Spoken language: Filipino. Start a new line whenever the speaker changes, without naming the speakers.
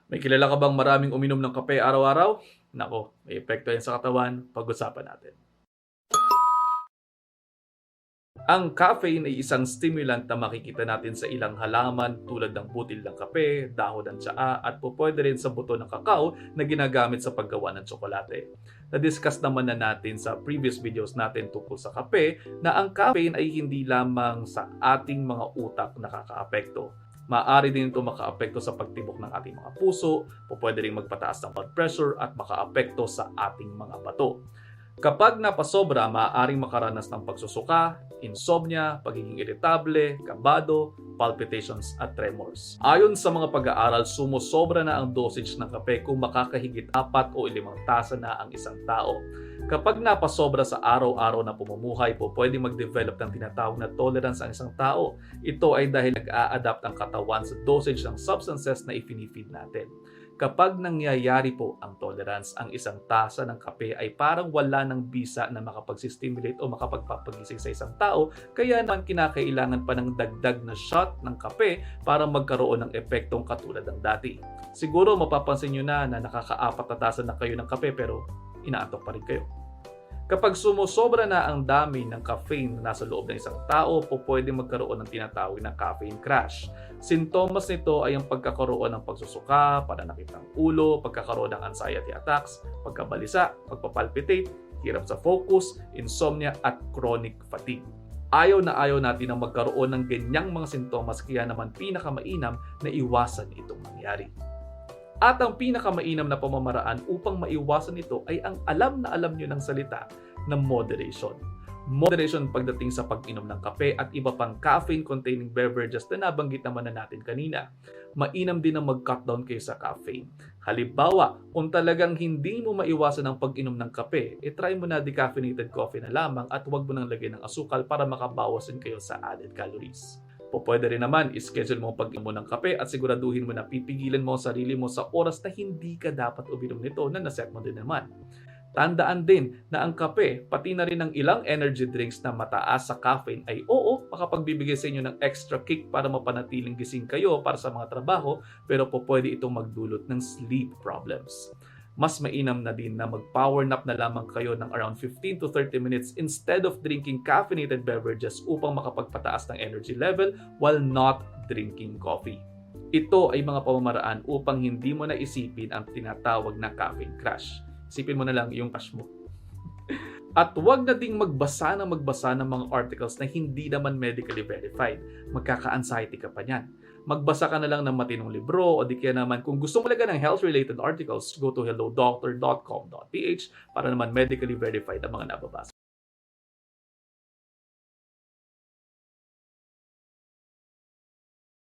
May kilala ka bang maraming uminom ng kape araw-araw? Nako, may epekto yan sa katawan. Pag-usapan natin. Ang caffeine ay isang stimulant na makikita natin sa ilang halaman tulad ng butil ng kape, dahon ng tsaa at pupwede rin sa buto ng kakao na ginagamit sa paggawa ng tsokolate. Na-discuss naman na natin sa previous videos natin tungkol sa kape na ang caffeine ay hindi lamang sa ating mga utak nakakaapekto. Maaari din ito makaapekto sa pagtibok ng ating mga puso, pupwede rin magpataas ng blood pressure at makaapekto sa ating mga bato. Kapag napasobra, maaaring makaranas ng pagsusuka, insomnia, pagiging iritable, kabado, palpitations at tremors. Ayon sa mga pag-aaral, sumusobra na ang dosage ng kape kung makakahigit 4 o 5 tasa na ang isang tao. Kapag napasobra sa araw-araw na pamumuhay po, pwede mag-develop ng tinatawag na tolerance ang isang tao. Ito ay dahil nag-a-adapt ang katawan sa dosage ng substances na ifinifeed natin. Kapag nangyayari po ang tolerance, ang isang tasa ng kape ay parang wala ng bisa na makapag-stimulate o makapagpapagising sa isang tao, kaya naman kinakailangan pa ng dagdag na shot ng kape para magkaroon ng epektong katulad ng dati. Siguro mapapansin nyo na nakaka-4 na tasa na kayo ng kape pero inaantok pa rin kayo. Kapag sumusobra na ang dami ng caffeine na nasa loob ng isang tao, pwede magkaroon ng tinatawag na caffeine crash. Sintomas nito ay ang pagkakaroon ng pagsusuka, pananakit ng ulo, pagkakaroon ng anxiety attacks, pagkabalisa, pagpapalpitate, hirap sa focus, insomnia at chronic fatigue. Ayaw natin na magkaroon ng ganyang mga sintomas, kaya naman pinakamainam na iwasan itong mangyari. At ang pinakamainam na pamamaraan upang maiwasan ito ay ang alam nyo ng salita na moderation. Moderation pagdating sa pag-inom ng kape at iba pang caffeine-containing beverages na nabanggit naman na natin kanina. Mainam din na mag-cut down kayo sa caffeine. Halimbawa, kung talagang hindi mo maiwasan ang pag-inom ng kape, try mo na decaffeinated coffee na lamang at huwag mo nang lagyan ng asukal para makabawas din kayo sa added calories. Pwede rin naman, ischedule mo ang pag-inom mo ng kape at siguraduhin mo na pipigilan mo ang sarili mo sa oras na hindi ka dapat uminom nito na naset mo din naman. Tandaan din na ang kape, pati na rin ang ilang energy drinks na mataas sa caffeine ay makapagbibigay sa inyo ng extra kick para mapanatiling gising kayo para sa mga trabaho, pero pwede itong magdulot ng sleep problems. Mas mainam na din na mag-power nap na lamang kayo ng around 15 to 30 minutes instead of drinking caffeinated beverages upang makapagpataas ng energy level while not drinking coffee. Ito ay mga pamamaraan upang hindi mo na isipin ang tinatawag na caffeine crash. Isipin mo na lang yung crash mo. At huwag na ding magbasa ng mga articles na hindi naman medically verified. Magkaka-anxiety ka pa niyan. Magbasa ka na lang ng matinong libro o di kaya naman kung gusto mo talaga ng health-related articles, go to hellodoctor.com.ph para naman medically verified ang mga nababasa.